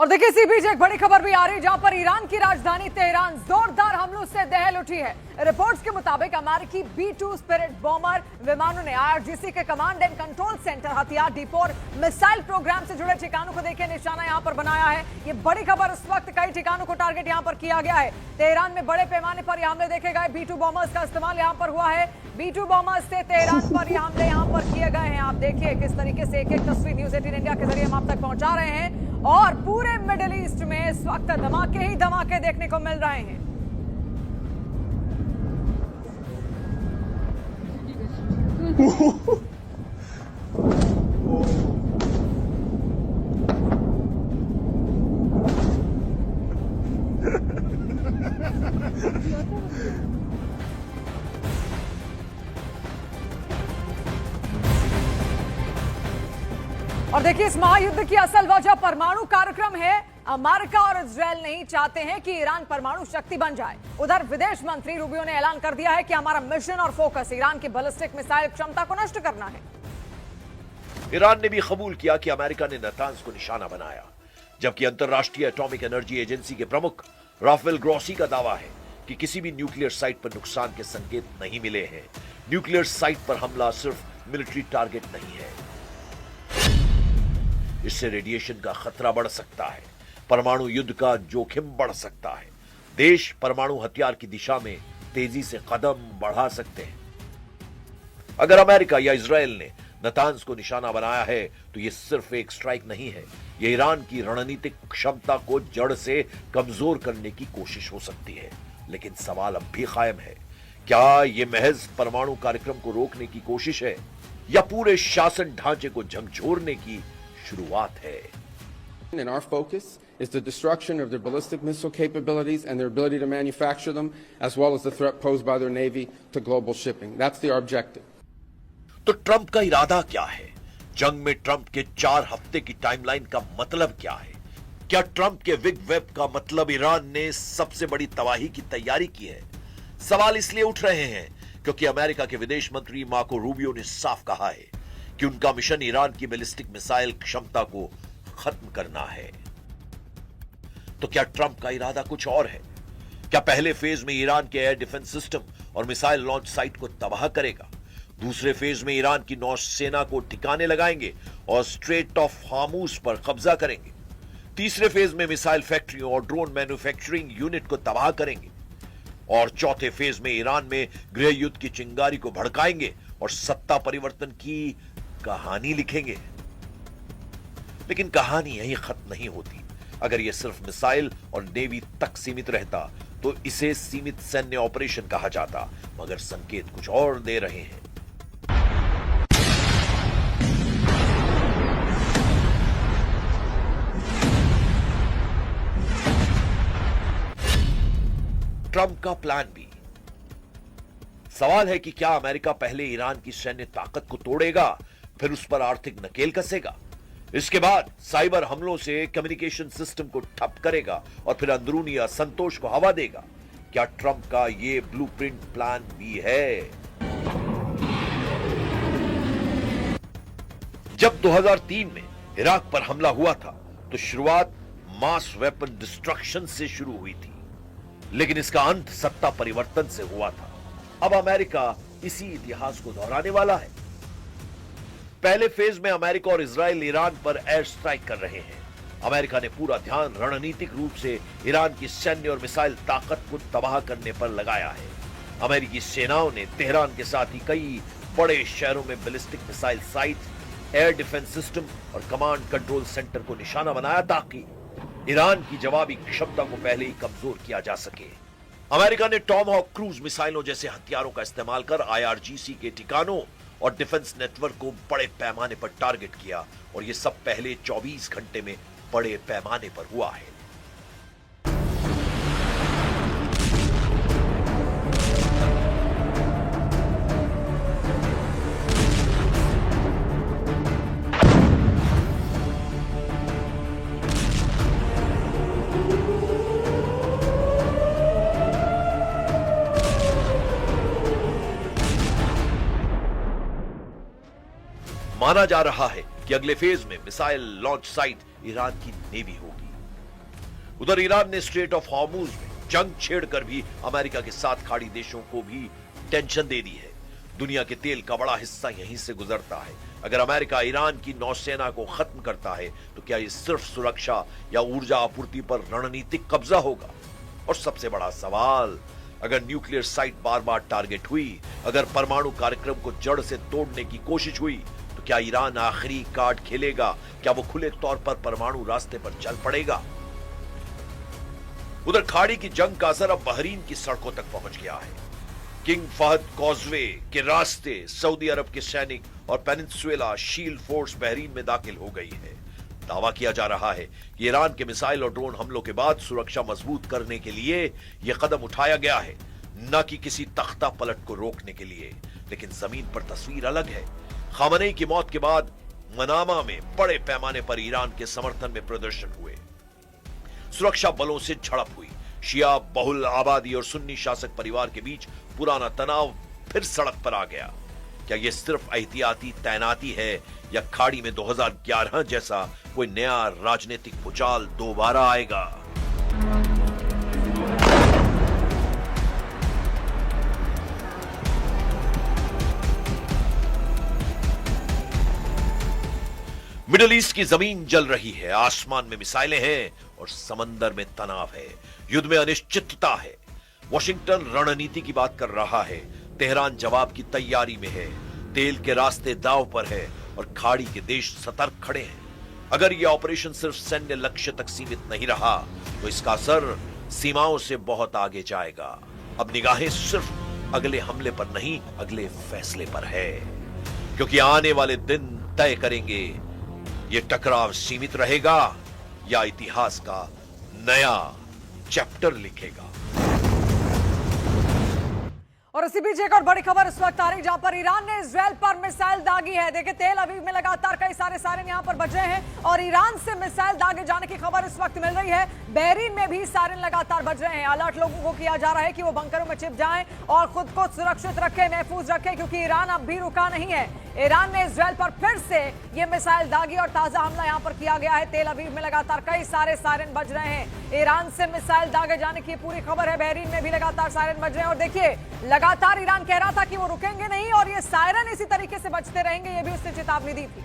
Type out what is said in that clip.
और देखिए इसी बीच एक बड़ी खबर भी आ रही है जहां पर ईरान की राजधानी तेहरान जोरदार हमलों से दहल उठी है। रिपोर्ट्स के मुताबिक अमेरिकी B-2 स्पिरिट बॉम्बर विमानों ने IRGC के कमांड एंड कंट्रोल सेंटर, हथियार डिपो और मिसाइल प्रोग्राम से जुड़े ठिकानों को देखिए निशाना यहां पर बनाया है। ये बड़ी खबर, इस वक्त कई ठिकानों को टारगेट यहां पर किया गया है। तेहरान में बड़े पैमाने पर ये हमले देखे गए। B-2 बॉम्बर्स का इस्तेमाल यहां पर हुआ है। B-2 बॉम्बर्स से तेहरान पर ये हमले यहां पर किए गए हैं। आप देखिए किस तरीके से एक एक तस्वीर न्यूज़ 18 इंडिया के जरिए हम आप तक पहुंचा रहे हैं। और पूरे मिडिल ईस्ट में इस वक्त धमाके ही धमाके देखने को मिल रहे हैं। और देखिए इस महायुद्ध की असल वजह परमाणु कार्यक्रम है। अमेरिका और इजरायल नहीं चाहते हैं कि ईरान परमाणु शक्ति बन जाए। उधर विदेश मंत्री रूबियो ने ऐलान कर दिया है कि हमारा मिशन और फोकस ईरान की बैलिस्टिक मिसाइल क्षमता को नष्ट करना है। ईरान ने भी कबूल किया कि अमेरिका ने नातांज को निशाना बनाया, जबकि अंतर्राष्ट्रीय एटॉमिक एनर्जी एजेंसी के प्रमुख राफेल ग्रॉसी का दावा है कि किसी भी न्यूक्लियर साइट पर नुकसान के संकेत नहीं मिले हैं। न्यूक्लियर साइट पर हमला सिर्फ मिलिट्री टारगेट नहीं है, इससे रेडिएशन का खतरा बढ़ सकता है, परमाणु युद्ध का जोखिम बढ़ सकता है। देश परमाणु हथियार की दिशा में तेजी से कदम बढ़ा सकते हैं। अगर अमेरिका या इजरायल ने नातांज को निशाना बनाया है तो यह सिर्फ एक स्ट्राइक नहीं है, यह ईरान की रणनीतिक क्षमता को जड़ से कमजोर करने की कोशिश हो सकती है। लेकिन सवाल अब भी कायम है, क्या यह महज परमाणु कार्यक्रम को रोकने की कोशिश है या पूरे शासन ढांचे को झकझोरने की शुरुआत है? And our focus is the destruction of their ballistic missile capabilities and their ability to manufacture them, as well as the threat posed by their Navy to global shipping. That's the objective. तो Trump का इरादा क्या है? जंग में Trump के 4 हफ्ते की टाइमलाइन का मतलब क्या है? क्या ट्रंप के विग वेब का मतलब ईरान ने सबसे बड़ी तबाही की तैयारी की है? सवाल इसलिए उठ रहे हैं क्योंकि अमेरिका के विदेश मंत्री मार्को रूबियो ने साफ कहा है कि उनका मिशन ईरान की बैलिस्टिक मिसाइल क्षमता को खत्म करना है। तो क्या ट्रंप का इरादा कुछ और है? क्या पहले फेज में ईरान के एयर डिफेंस सिस्टम और मिसाइल लॉन्च साइट को तबाह करेगा? दूसरे फेज में ईरान की नौसेना को ठिकाने लगाएंगे और स्ट्रेट ऑफ हार्मूज पर कब्जा करेंगे। तीसरे फेज में मिसाइल फैक्ट्रियों और ड्रोन मैन्युफैक्चरिंग यूनिट को तबाह करेंगे। और चौथे फेज में ईरान में गृह युद्ध की चिंगारी को भड़काएंगे और सत्ता परिवर्तन की कहानी लिखेंगे। लेकिन कहानी यहीं खत्म नहीं होती। अगर यह सिर्फ मिसाइल और नेवी तक सीमित रहता तो इसे सीमित सैन्य ऑपरेशन कहा जाता, मगर संकेत कुछ और दे रहे हैं। ट्रंप का प्लान बी। सवाल है कि क्या अमेरिका पहले ईरान की सैन्य ताकत को तोड़ेगा, फिर उस पर आर्थिक नकेल कसेगा, इसके बाद साइबर हमलों से कम्युनिकेशन सिस्टम को ठप करेगा और फिर अंदरूनी असंतोष को हवा देगा। क्या ट्रंप का यह ब्लूप्रिंट प्लान बी है? जब 2003 में इराक पर हमला हुआ था तो शुरुआत मास वेपन डिस्ट्रक्शन से शुरू हुई थी, लेकिन इसका अंत सत्ता परिवर्तन से हुआ था। अब अमेरिका इसी इतिहास को दोहराने वाला है। पहले फेज में अमेरिका और इजराइल ईरान पर एयर स्ट्राइक कर रहे हैं। अमेरिका ने पूरा ध्यान रणनीतिक रूप से ईरान की सैन्य और मिसाइल ताकत को तबाह करने पर लगाया है। अमेरिकी सेनाओं ने तेहरान के साथ ही कई बड़े शहरों में ballistic missile site, air defence system और कमांड कंट्रोल सेंटर को निशाना बनाया ताकि ईरान की जवाबी क्षमता को पहले ही कमजोर किया जा सके। अमेरिका ने टॉमहॉक क्रूज मिसाइलों जैसे हथियारों का इस्तेमाल कर IRGC के ठिकानों और डिफेंस नेटवर्क को बड़े पैमाने पर टारगेट किया, और यह सब पहले 24 घंटे में बड़े पैमाने पर हुआ है। माना जा रहा है कि अगले फेज में मिसाइल लॉन्च साइट ईरान की नेवी होगी। उधर ईरान ने स्ट्रेट ऑफ हॉर्मुज में जंग छेड़कर भी अमेरिका के साथ खाड़ी देशों को भी टेंशन दे दी है। दुनिया के तेल का बड़ा हिस्सा यहीं से गुजरता है। अगर अमेरिका ईरान की नौसेना को खत्म करता है तो क्या ये सिर्फ सुरक्षा या ऊर्जा आपूर्ति पर रणनीतिक कब्जा होगा? और सबसे बड़ा सवाल, अगर न्यूक्लियर साइट बार बार टारगेट हुई, अगर परमाणु कार्यक्रम को जड़ से तोड़ने की कोशिश हुई, तो क्या ईरान आखिरी कार्ड खेलेगा? क्या वो खुले तौर पर परमाणु रास्ते पर चल पड़ेगा? उधर खाड़ी की जंग का असर अब बहरीन की सड़कों तक पहुंच गया है। किंग फहद कॉजवे के रास्ते सऊदी अरब के सैनिक और पेनिनसुला शील्ड फोर्स बहरीन में दाखिल हो गई है। दावा किया जा रहा है कि ईरान के मिसाइल और ड्रोन हमलों के बाद सुरक्षा मजबूत करने के लिए यह कदम उठाया गया है, न कि किसी तख्ता पलट को रोकने के लिए। लेकिन जमीन पर तस्वीर अलग है। खामनेई की मौत के बाद मनामा में बड़े पैमाने पर ईरान के समर्थन में प्रदर्शन हुए। सुरक्षा बलों से झड़प हुई। शिया बहुल आबादी और सुन्नी शासक परिवार के बीच पुराना तनाव फिर सड़क पर आ गया। क्या यह सिर्फ एहतियाती तैनाती है या खाड़ी में 2011 जैसा कोई नया राजनीतिक भूचाल दोबारा आएगा? मिडिल ईस्ट की जमीन जल रही है, आसमान में मिसाइलें हैं और समंदर में तनाव है। युद्ध में अनिश्चितता है। वॉशिंगटन रणनीति की बात कर रहा है, तेहरान जवाब की तैयारी में है। तेल के रास्ते दांव पर है और खाड़ी के देश सतर्क खड़े हैं। अगर यह ऑपरेशन सिर्फ सैन्य लक्ष्य तक सीमित नहीं रहा तो इसका असर सीमाओं से बहुत आगे जाएगा। अब निगाहें सिर्फ अगले हमले पर नहीं, अगले फैसले पर है, क्योंकि आने वाले दिन तय करेंगे ये टकराव सीमित रहेगा या इतिहास का नया चैप्टर लिखेगा। और इसी बीच एक और बड़ी खबर इस वक्त आ रही, जहां पर ईरान ने इजराइल पर मिसाइल दागी है। देखिए, तेल अवीव में लगातार कई सारे सायरन यहां पर बज रहे हैं और ईरान से मिसाइल दागे जाने की खबर इस वक्त मिल रही है। बहरीन में भी सायरन लगातार बज रहे हैं। अलर्ट लोगों को किया जा रहा है कि वो बंकरों में छिप जाएं और खुद को सुरक्षित रखें, महफूज रखें, क्योंकि ईरान अब भी रुका नहीं है। ईरान ने इजराइल पर फिर से ये मिसाइल दागी और ताजा हमला यहां पर किया गया है। तेल अवीव में लगातार कई सारे सायरन बज रहे हैं। ईरान से मिसाइल दागे जाने की पूरी खबर है। बहरीन में भी लगातार सायरन बज रहे हैं और देखिए, लगातार ईरान कह रहा था कि वो रुकेंगे नहीं और ये सायरन इसी तरीके से बजते रहेंगे, ये भी उसने चेतावनी दी थी।